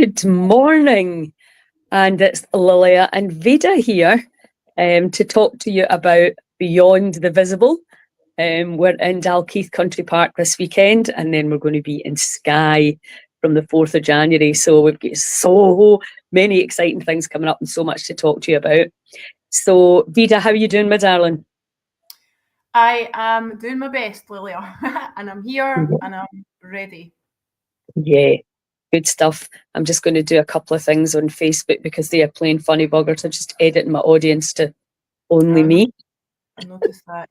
Good morning, and it's Lilia and Vida here to talk to you about Beyond the Visible. We're in Dalkeith Country Park this weekend, and then we're going to be in Skye from the 4th of January. So we've got so many exciting things coming up and so much to talk to you about. So, Vida, how are you doing, my darling? I am doing my best, Lilia, and I'm here and I'm ready. Yeah, good stuff. I'm just going to do a couple of things on Facebook because they are playing funny buggers. I'm just editing my audience to only me. I noticed that,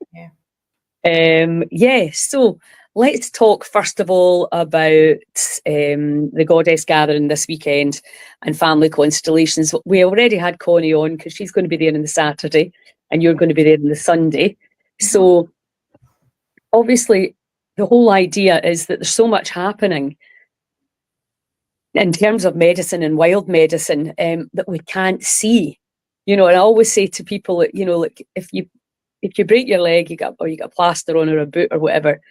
yeah. So let's talk first of all about the Goddess Gathering this weekend and family constellations. We already had Connie on because she's going to be there on the Saturday and you're going to be there on the Sunday. So obviously the whole idea is that there's so much happening in terms of medicine and wild medicine that we can't see. And I always say to people that, like if you break your leg, you got a plaster on or a boot or whatever,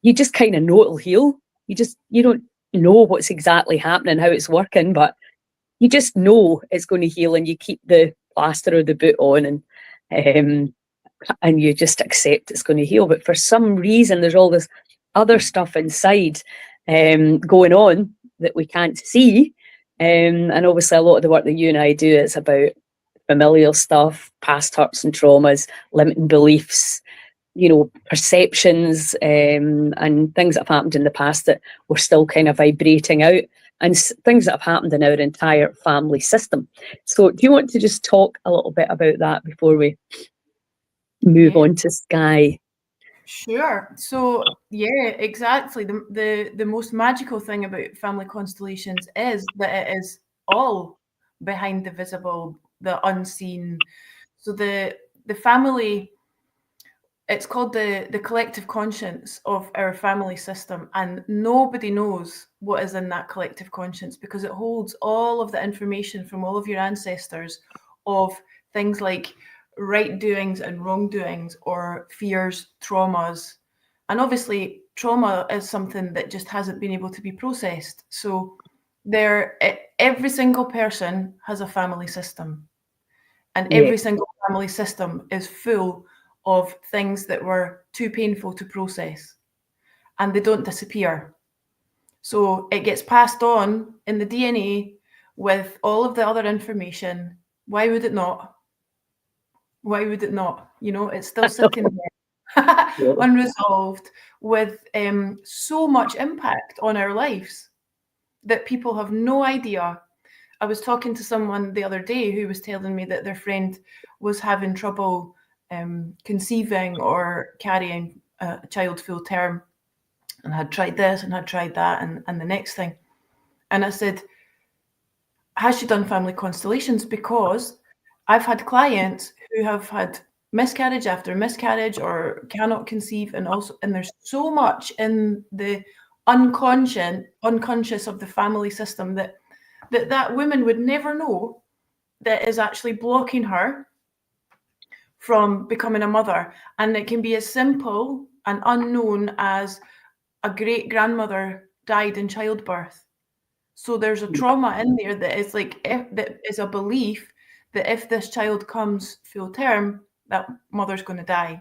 you just kind of know it'll heal. You don't know what's exactly happening, how it's working, but you just know it's going to heal, and you keep the plaster or the boot on, and you just accept it's going to heal. But for some reason, there's all this other stuff inside going on that we can't see. And obviously, a lot of the work that you and I do is about familial stuff, past hurts and traumas, limiting beliefs, perceptions, and things that have happened in the past that we're still kind of vibrating out, and things that have happened in our entire family system. So do you want to just talk a little bit about that before we move on to Skye? Sure. So yeah, exactly. The most magical thing about family constellations is that it is all behind the visible, the unseen. So the family, it's called the collective conscience of our family system, and nobody knows what is in that collective conscience because it holds all of the information from all of your ancestors of things like right doings and wrongdoings, or fears, traumas. And obviously trauma is something that just hasn't been able to be processed. So every single person has a family system, and every single family system is full of things that were too painful to process, and they don't disappear. So it gets passed on in the DNA with all of the other information. Why would it not? Why would it not? It's still sitting there unresolved, with so much impact on our lives that people have no idea. I was talking to someone the other day who was telling me that their friend was having trouble conceiving or carrying a child full term, and had tried this and had tried that and the next thing. And I said, has she done family constellations? Because I've had clients who have had miscarriage after miscarriage or cannot conceive, and there's so much in the unconscious of the family system that woman would never know, that is actually blocking her from becoming a mother. And it can be as simple and unknown as a great grandmother died in childbirth. So there's a trauma in there that is that is a belief that if this child comes full term, that mother's going to die.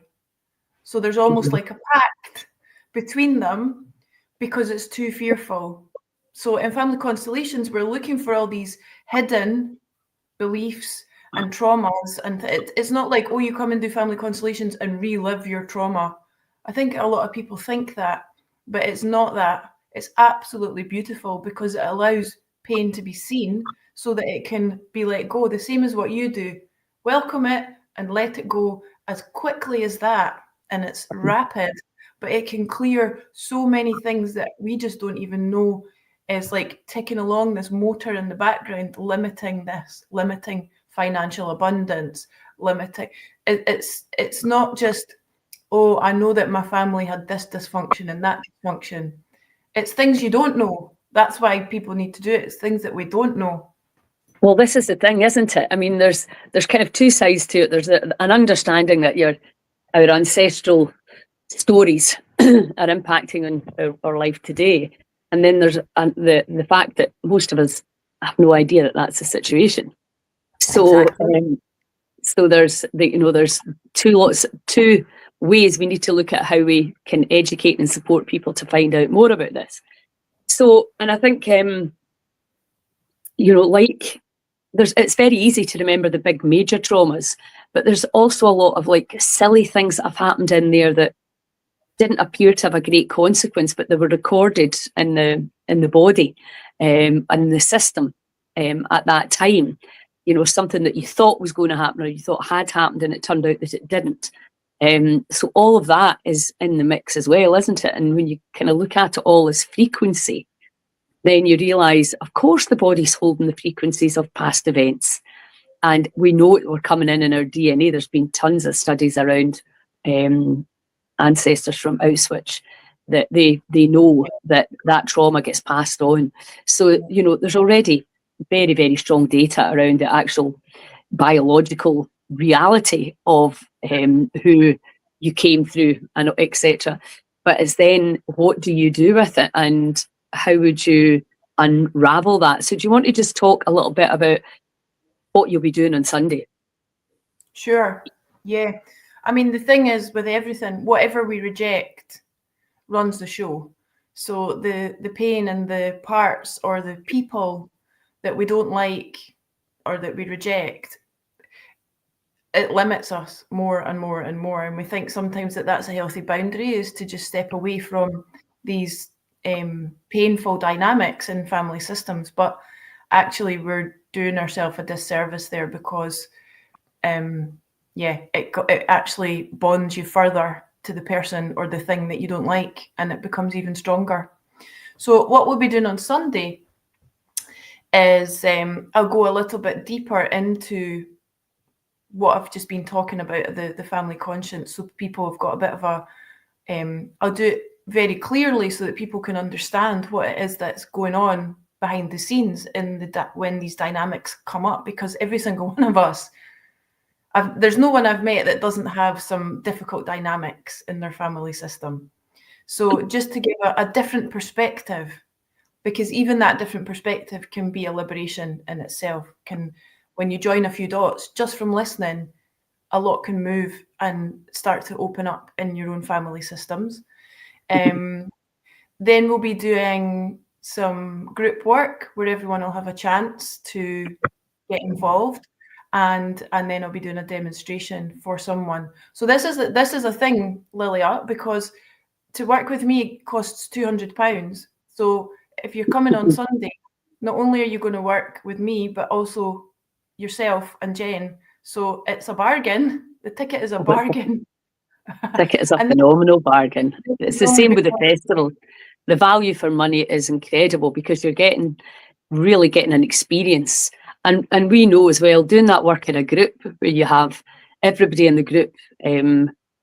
So there's almost like a pact between them because it's too fearful. So in family constellations, we're looking for all these hidden beliefs and traumas, and it's not like, oh, you come and do family constellations and relive your trauma. I think a lot of people think that, but it's not that. It's absolutely beautiful because it allows pain to be seen so that it can be let go, the same as what you do. Welcome it and let it go as quickly as that, and it's rapid, but it can clear so many things that we just don't even know is like ticking along this motor in the background, limiting financial abundance, limiting. It's not just, oh, I know that my family had this dysfunction and that dysfunction. It's things you don't know. That's why people need to do it. It's things that we don't know. Well, this is the thing, isn't it? I mean, there's kind of two sides to it. There's an understanding that our ancestral stories are impacting on our life today. And then there's the fact that most of us have no idea that that's the situation. So, Exactly. so there's there's two ways we need to look at how we can educate and support people to find out more about this. So, and I think like it's very easy to remember the big major traumas, but there's also a lot of like silly things that have happened in there that didn't appear to have a great consequence, but they were recorded in the body and the system at that time. Something that you thought was going to happen or you thought had happened, and it turned out that it didn't. So all of that is in the mix as well, isn't it? And when you kind of look at it all as frequency, then you realise, of course, the body's holding the frequencies of past events. And we know it, we're coming in our DNA. There's been tons of studies around ancestors from Auschwitz that they know that trauma gets passed on. So, there's already very, very strong data around the actual biological reality of who you came through and etc. But it's then, what do you do with it, and how would you unravel that? So do you want to just talk a little bit about what you'll be doing on Sunday? Sure. Yeah. I mean, the thing is with everything, whatever we reject runs the show. So the pain and the parts or the people that we don't like or that we reject, it limits us more and more and more. And we think sometimes that that's a healthy boundary, is to just step away from these painful dynamics in family systems. But actually we're doing ourselves a disservice there, because it actually bonds you further to the person or the thing that you don't like, and it becomes even stronger. So what we'll be doing on Sunday is I'll go a little bit deeper into what I've just been talking about, the family conscience, so people have got a bit of a I'll do it very clearly so that people can understand what it is that's going on behind the scenes in when these dynamics come up, because every single one of us, there's no one I've met that doesn't have some difficult dynamics in their family system. So just to give a different perspective, because even that different perspective can be a liberation in itself. When you join a few dots, just from listening, a lot can move and start to open up in your own family systems. Then we'll be doing some group work where everyone will have a chance to get involved. And then I'll be doing a demonstration for someone. So this is a thing, Lilia, because to work with me costs £200. So if you're coming on Sunday, not only are you going to work with me, but also yourself and Jen. So it's a bargain. The ticket is a bargain. Ticket is a phenomenal bargain. It's the same with the festival. The value for money is incredible, because you're really getting an experience. And we know as well, doing that work in a group where you have everybody in the group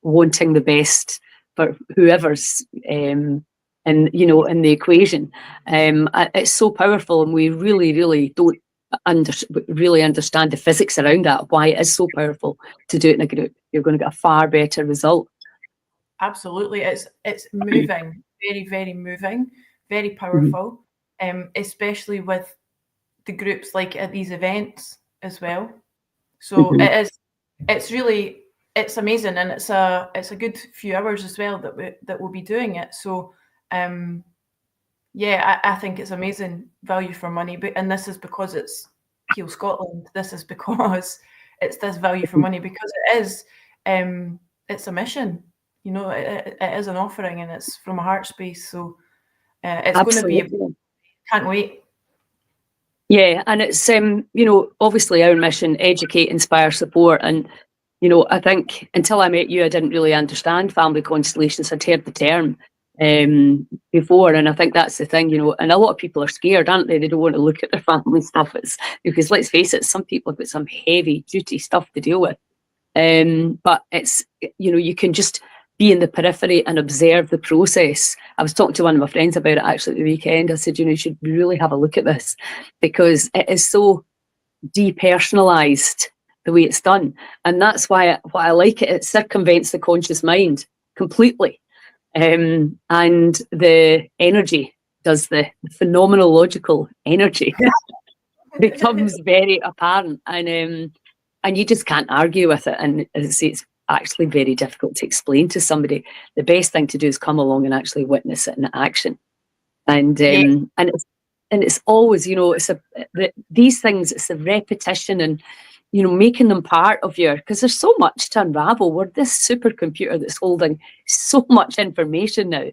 wanting the best for whoever's in the equation. It's so powerful, and we really, really don't really understand the physics around that, why it is so powerful to do it in a group. You're going to get a far better result. Absolutely. It's moving, very, very moving, very powerful, especially with the groups like at these events as well. So it's amazing, and it's a good few hours as well that we'll be doing it. So I think it's amazing value for money. And this is because it's Heal Scotland. This is because it's this value for money, because it is it's a mission. It is an offering, and it's from a heart space. So it's Absolutely. going to be, can't wait. Yeah, and it's obviously our mission: educate, inspire, support. And I think until I met you, I didn't really understand family constellations. I'd heard the term before, and I think that's the thing, and a lot of people are scared, aren't they? They don't want to look at their family stuff. It's because, let's face it, some people have got some heavy duty stuff to deal with. But it's you can just be in the periphery and observe the process. I was talking to one of my friends about it actually at the weekend. I said, you should really have a look at this, because it is so depersonalized the way it's done. And that's why I like it. It circumvents the conscious mind completely. And the energy does the phenomenological energy. becomes very apparent, and you just can't argue with it. And as I say, it's actually very difficult to explain to somebody. The best thing to do is come along and actually witness it in action. And Yeah. and it's always, these things, it's a repetition, and making them part of because there's so much to unravel. We're this supercomputer that's holding so much information now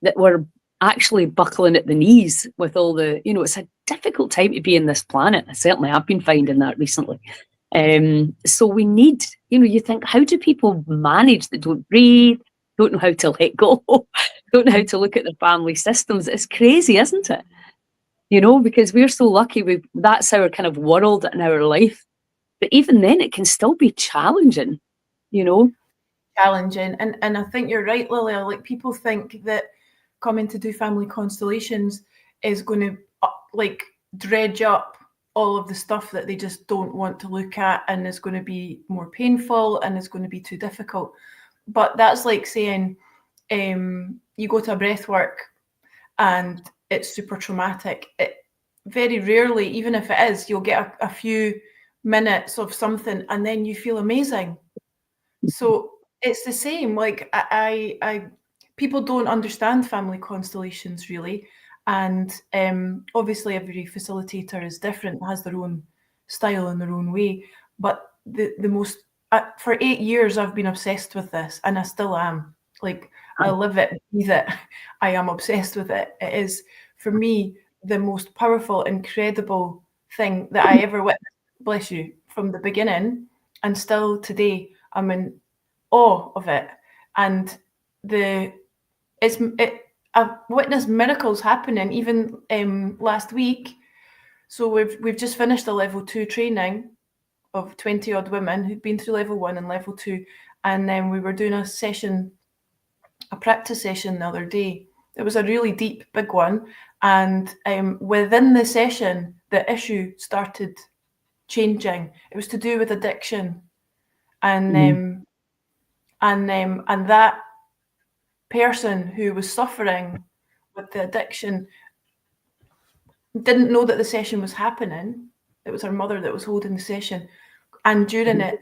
that we're actually buckling at the knees with all the, it's a difficult time to be in this planet. Certainly I've been finding that recently. So we need, you think, how do people manage that don't breathe, don't know how to let go, don't know how to look at the family systems? It's crazy, isn't it? Because we're so lucky, that's our kind of world in our life. But even then, it can still be challenging, Challenging. And I think you're right, Lilia. Like, people think that coming to do family constellations is going to dredge up all of the stuff that they just don't want to look at, and is going to be more painful, and is going to be too difficult. But that's like saying you go to a breath work and it's super traumatic. Very rarely, even if it is, you'll get a few minutes of something and then you feel amazing. So it's the same. Like, I people don't understand family constellations really, and obviously every facilitator is different, has their own style and their own way. But the most for 8 years I've been obsessed with this, and I still am. Like, I live it, breathe it. I am obsessed with it. It is, for me, the most powerful, incredible thing that I ever witnessed. Bless you, from the beginning, and still today I'm in awe of it. And I've witnessed miracles happening even last week. So we've just finished a level 2 training of 20 odd women who'd been through level 1 and level 2, and then we were doing a practice session the other day. It was a really deep, big one, and within the session the issue started changing. It was to do with addiction, and and that person who was suffering with the addiction didn't know that the session was happening. It was her mother that was holding the session, and during it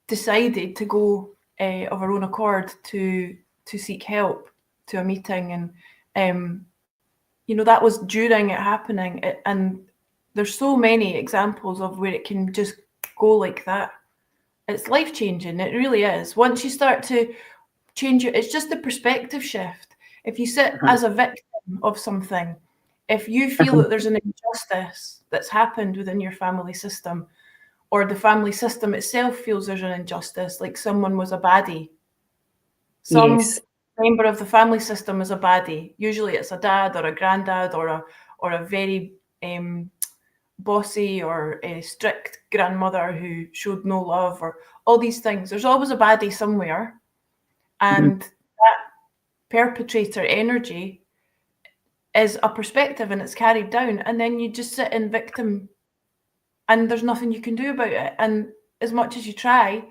decided to go of her own accord to seek help, to a meeting. And that was during it happening. And there's so many examples of where it can just go like that. It's life-changing. It really is. Once you start to change it's just the perspective shift. If you sit as a victim of something, if you feel that there's an injustice that's happened within your family system, or the family system itself feels there's an injustice, like someone was a baddie, some member of the family system is a baddie. Usually it's a dad or a granddad or a very bossy or a strict grandmother who showed no love, or all these things. There's always a baddie somewhere. And that perpetrator energy is a perspective, and it's carried down, and then you just sit in victim, and there's nothing you can do about it. And as much as you try,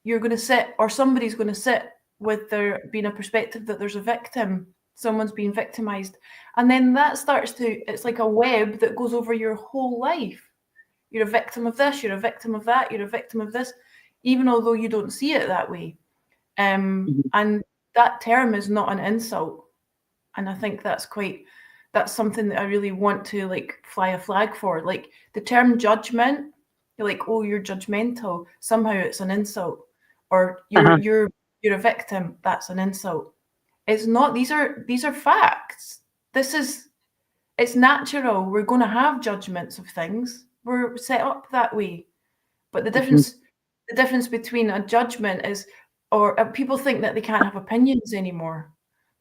you're going to sit, or somebody's going to sit with there being a perspective that there's a victim, someone's being victimized, and then that starts to, it's like a web that goes over your whole life. You're a victim of this, you're a victim of that, you're a victim of this, even although you don't see it that way. And that term is not an insult. And I think that's something that I really want to fly a flag for. Like, the term judgment, you're like, oh, you're judgmental. Somehow it's an insult. Or you're a victim. That's an insult. It's not. These are facts. It's natural. We're going to have judgments of things. We're set up that way. But the difference between a judgment is, or people think that they can't have opinions anymore,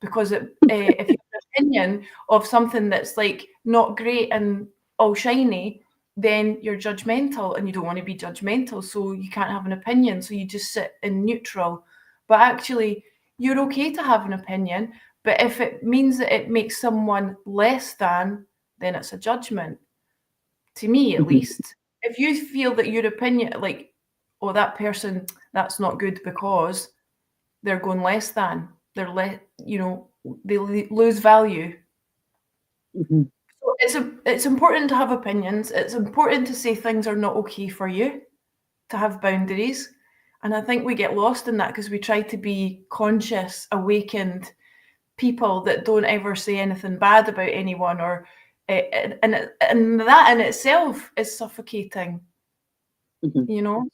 because if you have an opinion of something that's not great and all shiny, then you're judgmental, and you don't want to be judgmental, so you can't have an opinion, so you just sit in neutral. But actually, you're okay to have an opinion, but if it means that it makes someone less than, then it's a judgment, to me at least. If you feel that your opinion, oh, that person, that's not good because they're going less than, they lose value. So it's important to have opinions. It's important to say things are not okay for you, to have boundaries. And I think we get lost in that because we try to be conscious, awakened people that don't ever say anything bad about anyone, or and that in itself is suffocating.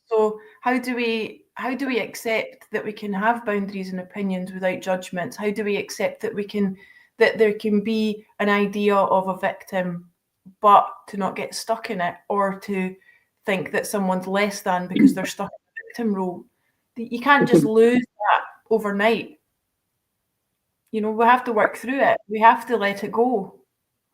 So how do we accept that we can have boundaries and opinions without judgments? How do we accept that there can be an idea of a victim, but to not get stuck in it, or to think that someone's less than because they're stuck in the victim role? You can't just lose that overnight. We have to work through it. We have to let it go.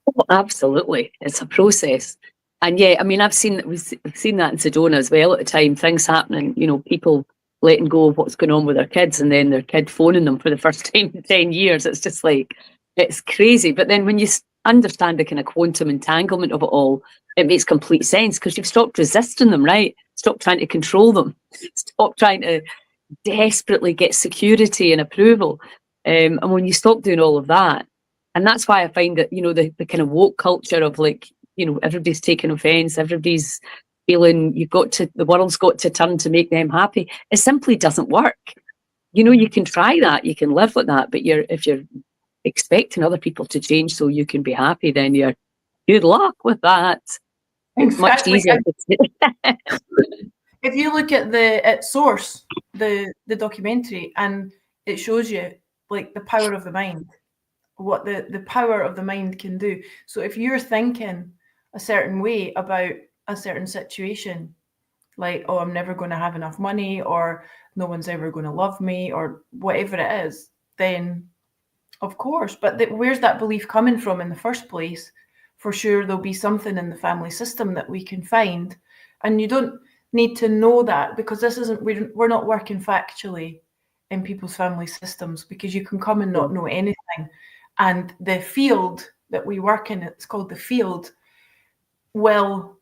Oh, absolutely. It's a process. And yeah, I mean, we've seen that in Sedona as well at the time, things happening, people letting go of what's going on with their kids, and then their kid phoning them for the first time in 10 years. It's just like, it's crazy. But then when you understand the kind of quantum entanglement of it all, it makes complete sense, because you've stopped resisting them, right? Stop trying to control them. Stop trying to desperately get security and approval. And when you stop doing all of that, and that's why I find that, the kind of woke culture of like, everybody's taking offense, everybody's feeling the world's got to turn to make them happy. It simply doesn't work. You can try that, you can live like that, but if you're expecting other people to change so you can be happy, then you're good luck with that. It's much easier. If you look at Source, the documentary, and it shows you like the power of the mind, what the power of the mind can do. So if you're thinking a certain way about a certain situation, like, oh, I'm never going to have enough money, or no one's ever going to love me, or whatever it is, then of course, but where's that belief coming from in the first place? For sure, there'll be something in the family system that we can find, and you don't need to know that, because we're not working factually in people's family systems, because you can come and not know anything. And the field that we work in, it's called the field, will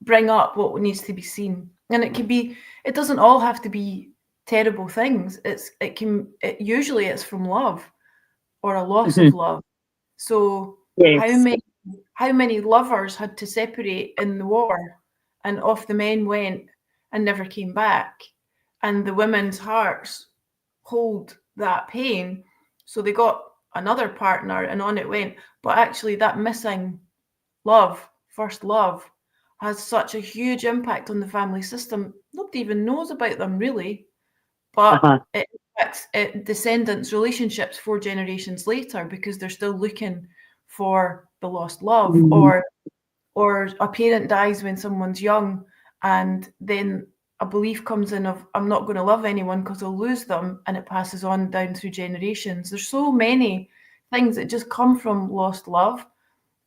bring up what needs to be seen. And it doesn't all have to be terrible things. Usually it's from love or a loss of love. So yes. How many lovers had to separate in the war, and off the men went and never came back, and the women's hearts hold that pain, so they got another partner and on it went. But actually that missing love, first love, has such a huge impact on the family system. Nobody even knows about them really, but it affects descendants' relationships 4 generations later, because they're still looking for the lost love. Or a parent dies when someone's young, and then a belief comes in of, I'm not going to love anyone because I'll lose them, and it passes on down through generations. There's so many things that just come from lost love.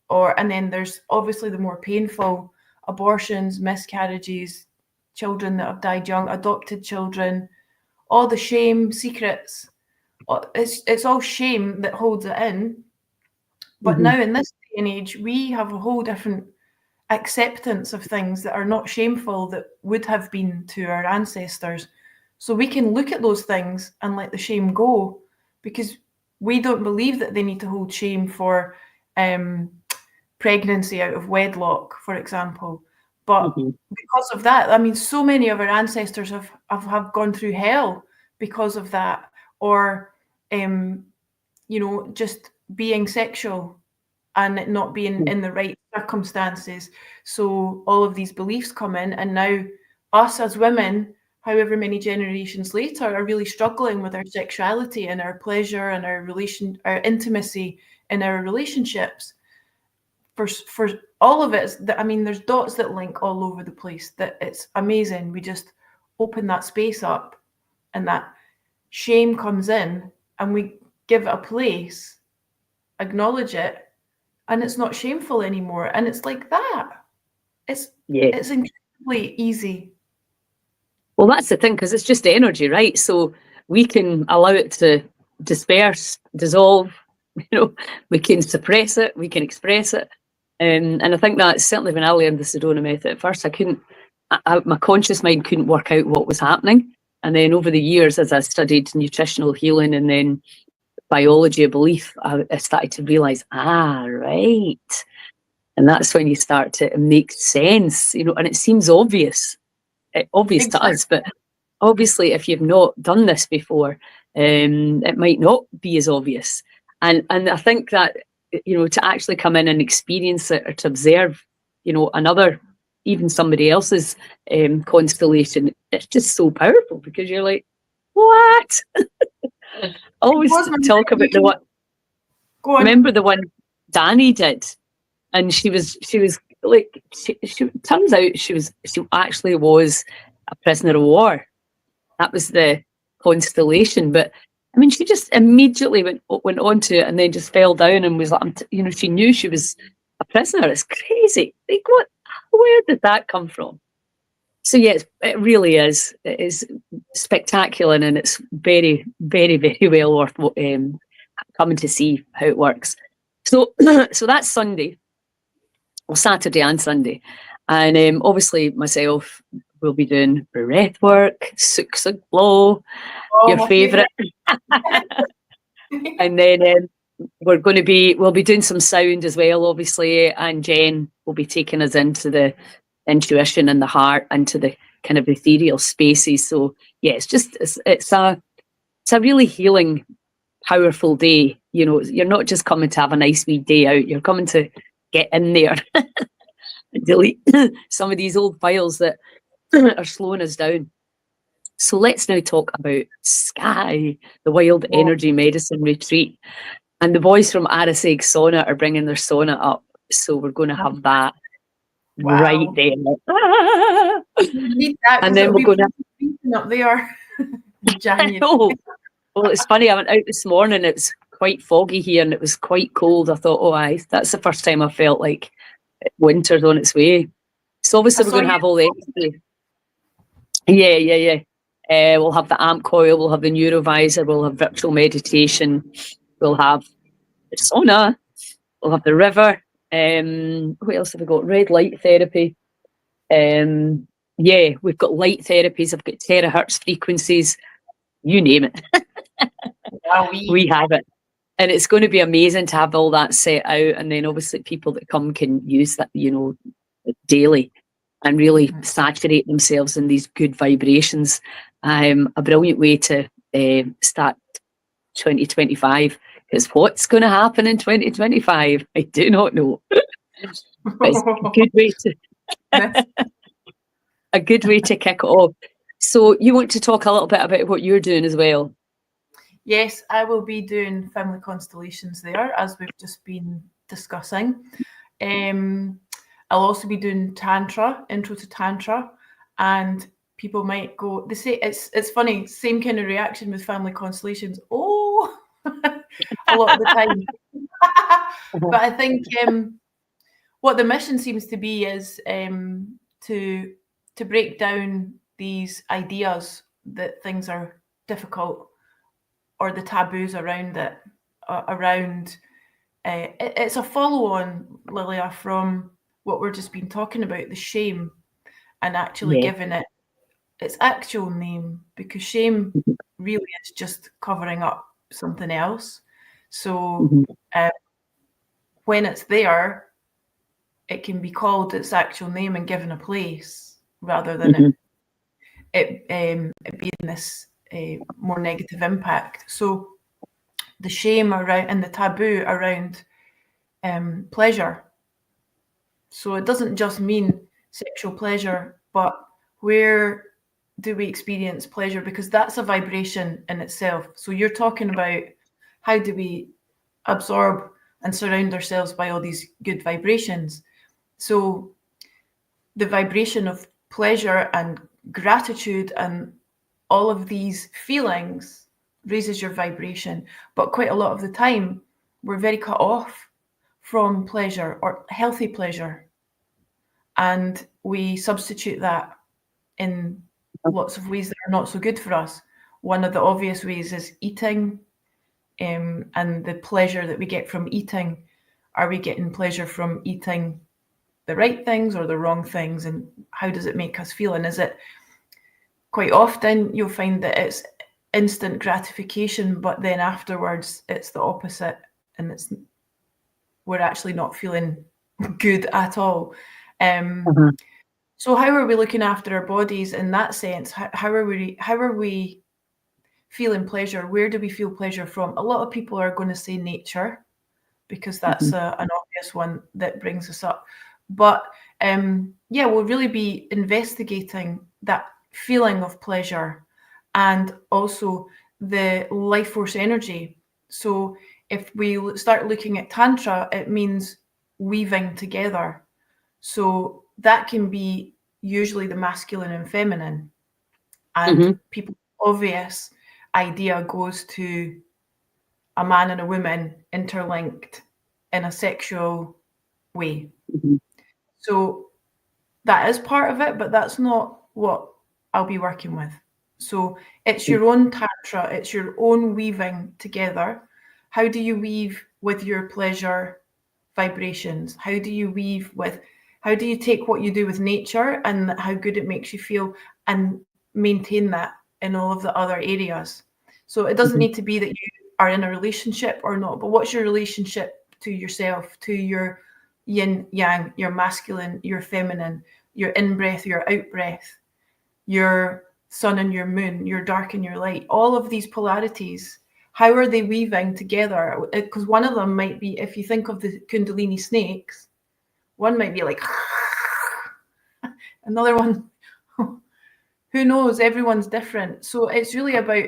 And then there's obviously the more painful abortions, miscarriages, children that have died young, adopted children, all the shame, secrets. It's all shame that holds it in. But now in this day and age, we have a whole different acceptance of things that are not shameful, that would have been to our ancestors. So we can look at those things and let the shame go, because we don't believe that they need to hold shame for pregnancy out of wedlock, for example. But because of that, I mean, so many of our ancestors have gone through hell because of that, or just being sexual and it not being in the right circumstances. So all of these beliefs come in, and now us as women, however many generations later, are really struggling with our sexuality and our pleasure and our intimacy in our relationships. For all of it, there's dots that link all over the place, that it's amazing. We just open that space up, and that shame comes in, and we give it a place, acknowledge it, and it's not shameful anymore. And it's like that. It's incredibly easy. Well, that's the thing, because it's just energy, right? So we can allow it to disperse, dissolve, we can suppress it, we can express it. And I think that's certainly when I learned the Sedona method. At first, my conscious mind couldn't work out what was happening. And then over the years, as I studied nutritional healing and then biology of belief, I started to realise, right, And that's when you start to, it makes sense, you know, and it seems obvious, obvious to us, but obviously if you've not done this before, it might not be as obvious. And I think that, you know, to actually come in and experience it, or to observe, you know, another, even somebody else's constellation, it's just so powerful, because you're like, what? Always talk about the one. Go on. Remember the one Danny did, and she was like, she turns out she actually was a prisoner of war. That was the constellation. But I mean, she just immediately went on to it, and then just fell down and was like, you know, she knew she was a prisoner. It's crazy. Like, what? Where did that come from? So yeah, it really is. It is spectacular, and it's very, very, very well worth coming to see how it works. So, so that's Sunday, well, Saturday and Sunday, and obviously myself will be doing breath work, Suksa Glow, your favourite, and then we'll be doing some sound as well, obviously, and Jen will be taking us into the intuition and the heart, into the kind of ethereal spaces. So yeah, it's a really healing, powerful day. You know, you're not just coming to have a nice wee day out, you're coming to get in there and delete some of these old files that are slowing us down. So let's now talk about Skye, the Wild Energy Medicine Retreat. And the boys from Araseg Sauna are bringing their sauna up. So we're going to have that right there. And then we're going to up there. Well, it's funny. I went out this morning. It was quite foggy here, and it was quite cold. I thought, that's the first time I felt like winter's on its way. So obviously we're going to have all the energy. Yeah. We'll have the amp coil, we'll have the neurovisor, we'll have virtual meditation, we'll have the sauna, we'll have the river. What else have we got? Red light therapy. We've got light therapies. I've got terahertz frequencies. You name it. We have it. And it's going to be amazing to have all that set out. And then obviously people that come can use that, you know, daily, and really saturate themselves in these good vibrations. A brilliant way to start 2025. Because what's going to happen in 2025? I do not know. But it's a good way to a good way to kick it off. So you want to talk a little bit about what you're doing as well? Yes, I will be doing family constellations there, as we've just been discussing. I'll also be doing Tantra, intro to Tantra, and people might go, they say, it's funny, same kind of reaction with family constellations. Oh, a lot of the time. But I think what the mission seems to be is to break down these ideas that things are difficult, or the taboos around it, it's a follow-on, Lilia, from what we've just been talking about, the shame, and actually giving it its actual name, because shame really is just covering up something else. So when it's there, it can be called its actual name and given a place, rather than it being this more negative impact. So the shame around and the taboo around pleasure. So it doesn't just mean sexual pleasure, but where do we experience pleasure? Because that's a vibration in itself. So you're talking about how do we absorb and surround ourselves by all these good vibrations. So the vibration of pleasure and gratitude and all of these feelings raises your vibration. But quite a lot of the time, we're very cut off from pleasure, or healthy pleasure. And we substitute that in lots of ways that are not so good for us. One of the obvious ways is eating, and the pleasure that we get from eating. Are we getting pleasure from eating the right things or the wrong things? And how does it make us feel? And is it, quite often you'll find that it's instant gratification, but then afterwards it's the opposite, and we're actually not feeling good at all. So how are we looking after our bodies in that sense? How are we feeling pleasure? Where do we feel pleasure from? A lot of people are going to say nature, because that's an obvious one that brings us up. But we'll really be investigating that feeling of pleasure and also the life force energy. So if we start looking at Tantra, it means weaving together. So that can be usually the masculine and feminine. And people's obvious idea goes to a man and a woman interlinked in a sexual way. So that is part of it, but that's not what I'll be working with. So it's your own Tantra, it's your own weaving together. How do you weave with your pleasure vibrations? How do you take what you do with nature and how good it makes you feel and maintain that in all of the other areas? So it doesn't need to be that you are in a relationship or not, but what's your relationship to yourself, to your yin yang, your masculine, your feminine, your in-breath, your out-breath, your sun and your moon, your dark and your light, all of these polarities, how are they weaving together? Because one of them might be, if you think of the Kundalini snakes, one might be like, another one, who knows, everyone's different. So it's really about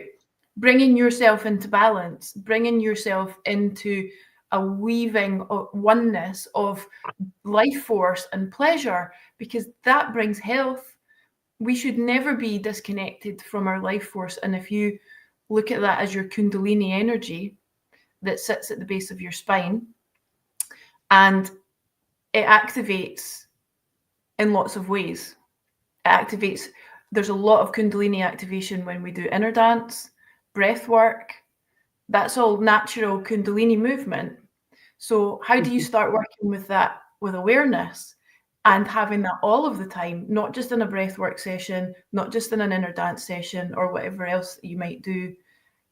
bringing yourself into balance, bringing yourself into a weaving of oneness of life force and pleasure, because that brings health. We should never be disconnected from our life force. And if you look at that as your Kundalini energy that sits at the base of your spine, and it activates in lots of ways. There's a lot of Kundalini activation when we do inner dance, breath work. That's all natural Kundalini movement. So how do you start working with that with awareness and having that all of the time, not just in a breath work session, not just in an inner dance session or whatever else that you might do,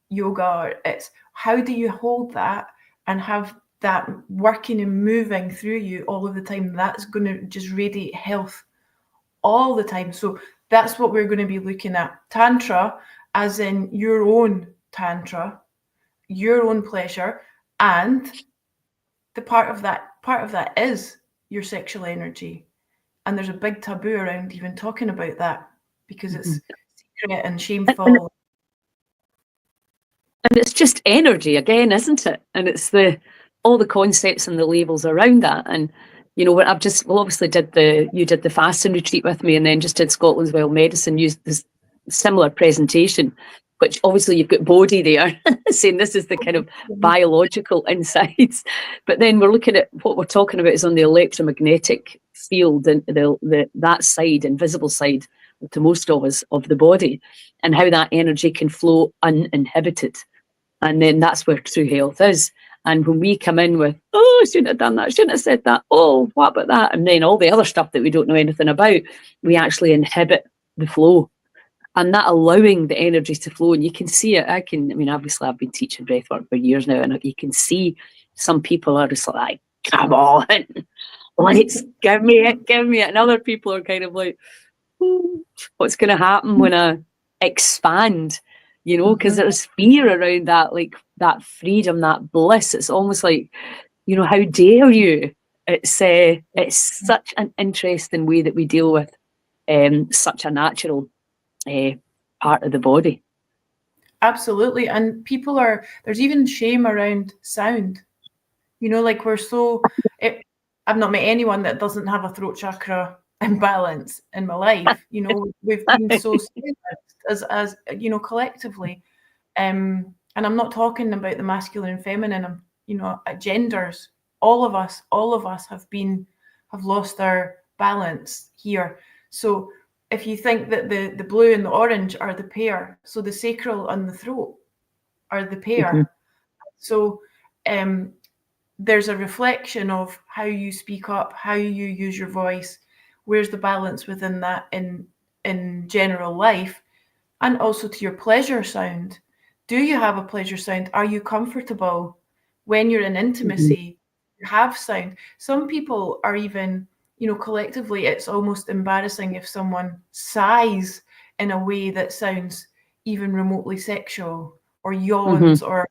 yoga? It's how do you hold that and have that working and moving through you all of the time? That's going to just radiate health all the time. So that's what we're going to be looking at. Tantra, as in your own Tantra, your own pleasure, and the part of that is your sexual energy. And there's a big taboo around even talking about that because it's secret and shameful. And it's just energy again, isn't it? And it's all the concepts and the labels around that. And obviously you did the fasting retreat with me, and then just did Scotland's Wild Medicine, used this similar presentation, which obviously you've got body there saying this is the kind of biological insights. But then we're looking at what we're talking about is on the electromagnetic field and that side, invisible side to most of us of the body, and how that energy can flow uninhibited. And then that's where true health is. And when we come in with, oh, I shouldn't have done that, I shouldn't have said that, oh, what about that? And then all the other stuff that we don't know anything about, we actually inhibit the flow. And that allowing the energy to flow, and you can see it. Obviously I've been teaching breathwork for years now, and you can see some people are just like, come on, let's give me it. And other people are kind of like, what's going to happen when I expand? Because there's fear around that, like that freedom, that bliss. It's almost like, how dare you? It's such an interesting way that we deal with such a natural part of the body. Absolutely. And there's even shame around sound. Like I've not met anyone that doesn't have a throat chakra imbalance in my life. We've been so as collectively. And I'm not talking about the masculine and feminine, genders. All of us have lost our balance here. So if you think that the blue and the orange are the pair, so the sacral and the throat are the pair. So there's a reflection of how you speak up, how you use your voice, where's the balance within that in general life, and also to your pleasure sound. Do you have a pleasure sound? Are you comfortable when you're in intimacy have sound. Some people are even, collectively, it's almost embarrassing if someone sighs in a way that sounds even remotely sexual, or yawns, or,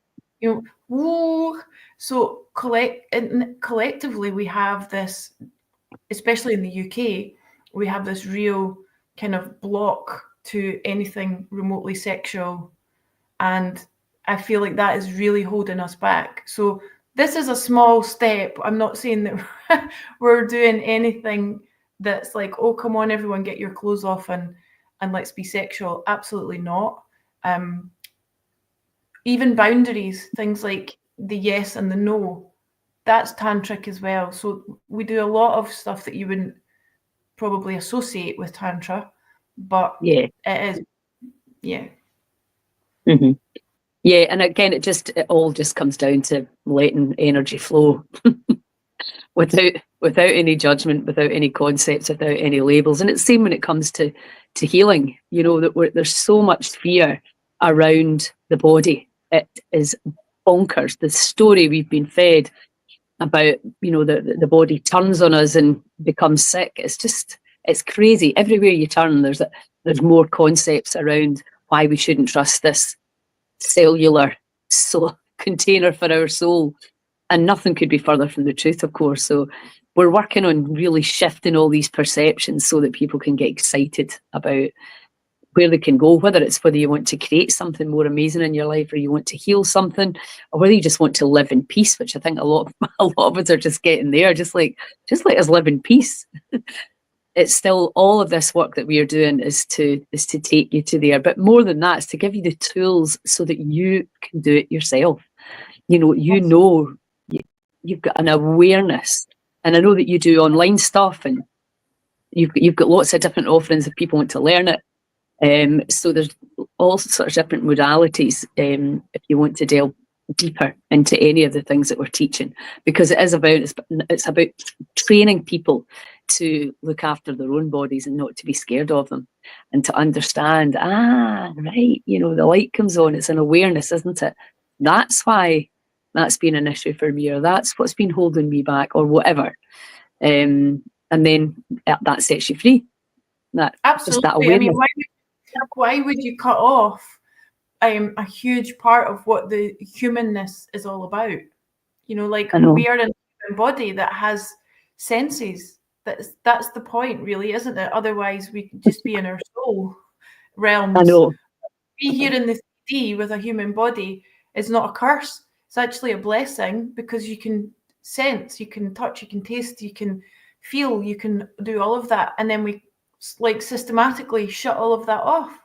whoa. So collectively, we have this, especially in the UK, we have this real kind of block to anything remotely sexual. And I feel like that is really holding us back. So this is a small step. I'm not saying that we're doing anything that's like, oh, come on, everyone, get your clothes off and let's be sexual. Absolutely not. Even boundaries, things like the yes and the no, that's tantric as well. So we do a lot of stuff that you wouldn't probably associate with tantra, but Yeah. it is. Yeah. Mm-hmm. Yeah, and again, it all just comes down to letting energy flow without any judgment, without any concepts, without any labels. And it's the same when it comes to healing. That there's so much fear around the body. It is bonkers. The story we've been fed about, the body turns on us and becomes sick. It's crazy. Everywhere you turn, there's more concepts around why we shouldn't trust this cellular container for our soul, and nothing could be further from the truth, of course. So we're working on really shifting all these perceptions so that people can get excited about where they can go, whether you want to create something more amazing in your life, or you want to heal something, or whether you just want to live in peace, which I think a lot of us are just getting there. Just let us live in peace. It's still, all of this work that we are doing is to take you to there. But more than that, it's to give you the tools so that you can do it yourself. You've got an awareness, and I know that you do online stuff, and you've got lots of different offerings if people want to learn it. So there's all sorts of different modalities if you want to delve deeper into any of the things that we're teaching, because it's about training people to look after their own bodies and not to be scared of them, and to understand, right, the light comes on, it's an awareness, isn't it? That's why that's been an issue for me, or that's what's been holding me back, or whatever. And then that sets you free. Absolutely. Just that awareness. I mean, why would you cut off a huge part of what the humanness is all about? We are in a human body that has senses. That's the point, really, isn't it? Otherwise, we could just be in our soul realms. I know. Be here in the 3D with a human body is not a curse. It's actually a blessing, because you can sense, you can touch, you can taste, you can feel, you can do all of that. And then we systematically shut all of that off.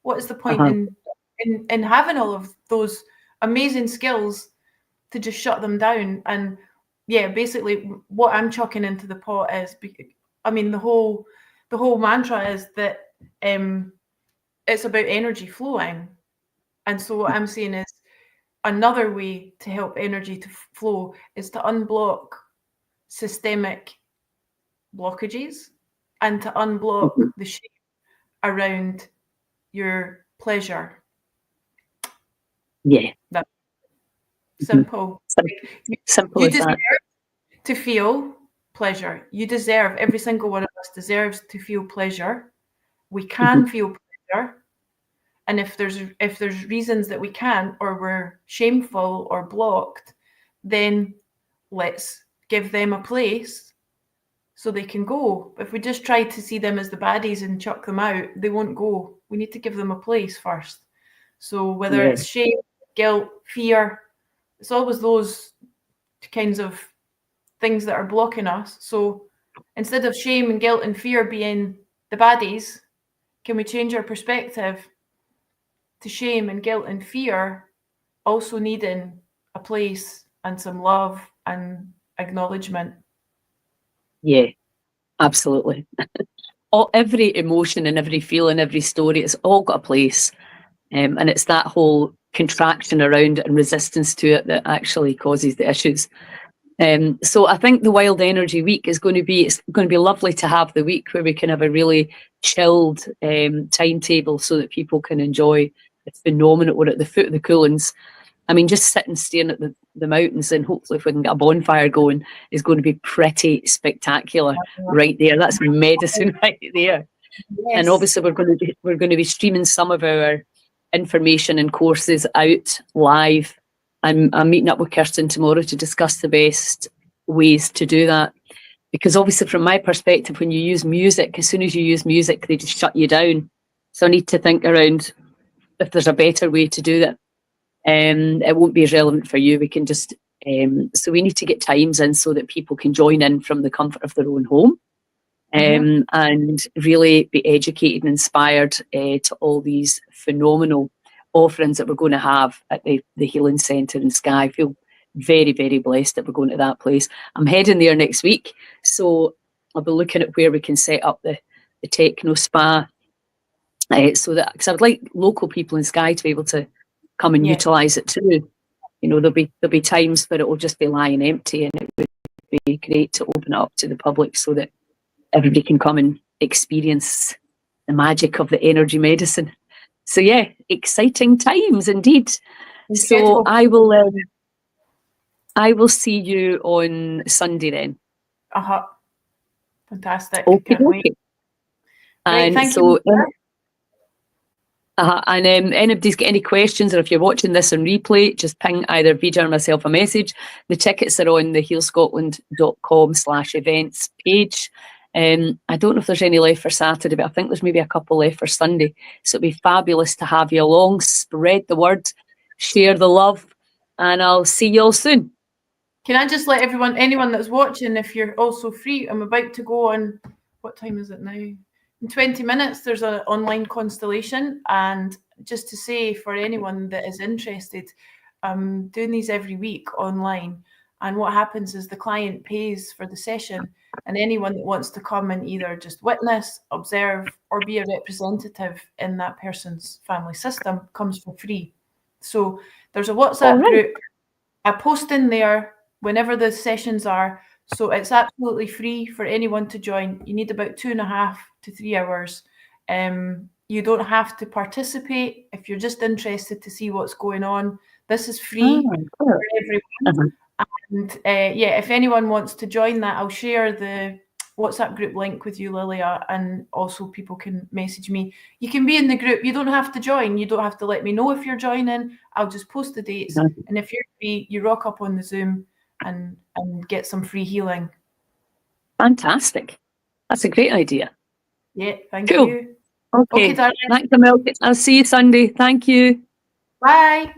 What is the point in having all of those amazing skills to just shut them down? And yeah, basically what I'm chucking into the pot is, I mean, the whole mantra is that it's about energy flowing. And so what I'm saying is, another way to help energy to flow is to unblock systemic blockages, and to unblock the shame around your pleasure. Yeah. That's simple. Simple you as deserve that. to feel pleasure. You deserve, every single one of us deserves to feel pleasure. We can feel pleasure. And if there's reasons that we can't, or we're shameful or blocked, then let's give them a place so they can go. If we just try to see them as the baddies and chuck them out, they won't go. We need to give them a place first. So whether it's shame, guilt, fear, it's always those kinds of things that are blocking us. So instead of shame and guilt and fear being the baddies, can we change our perspective to shame and guilt and fear also needing a place and some love and acknowledgement? Yeah, absolutely. Every emotion and every feeling, every story, it's all got a place. And it's that whole contraction around it and resistance to it that actually causes the issues. So I think the Wild Energy Week it's going to be lovely to have the week where we can have a really chilled timetable so that people can enjoy the phenomenon. We're at the foot of the Coolins, I mean, just sitting staring at the mountains, and hopefully if we can get a bonfire going, is going to be pretty spectacular right there. That's medicine right there. Yes. And obviously we're going to be streaming some of our information and courses out live. I'm meeting up with Kirsten tomorrow to discuss the best ways to do that. Because obviously from my perspective, when you use music, as soon as you use music, they just shut you down. So I need to think around if there's a better way to do that. It won't be as relevant for you. We can just, so we need to get times in so that people can join in from the comfort of their own home. And really be educated and inspired to all these phenomenal offerings that we're going to have at the Healing Centre in Skye. I feel very, very blessed that we're going to that place. I'm heading there next week, so I'll be looking at where we can set up the techno spa, so that, because I would like local people in Skye to be able to come and utilise it too. You know, there'll be times where it will just be lying empty, and it would be great to open it up to the public so that everybody can come and experience the magic of the energy medicine. So yeah, exciting times indeed. So I will see you on Sunday then. Fantastic. Okay. And thank you. And anybody's got any questions, or if you're watching this on replay, just ping either Vida or myself a message. The tickets are on the healscotland.com/events page. I don't know if there's any left for Saturday, but I think there's maybe a couple left for Sunday. So it'd be fabulous to have you along. Spread the word, share the love, and I'll see you all soon. Can I just let anyone that's watching, if you're also free, I'm about to go on, what time is it now? In 20 minutes, there's an online constellation. And just to say, for anyone that is interested, I'm doing these every week online. And what happens is the client pays for the session, and anyone that wants to come and either just witness, observe, or be a representative in that person's family system comes for free. So there's a WhatsApp group. I post in there whenever the sessions are. So it's absolutely free for anyone to join. You need about 2.5 to 3 hours. You don't have to participate. If you're just interested to see what's going on, this is free for everyone. And if anyone wants to join that, I'll share the WhatsApp group link with you, Lilia, and also people can message me. You can be in the group. You don't have to join. You don't have to let me know if you're joining. I'll just post the dates. And if you're free, you rock up on the Zoom and get some free healing. Fantastic. That's a great idea. Yeah, thank you. Okay, thanks, Emil. I'll see you Sunday. Thank you. Bye.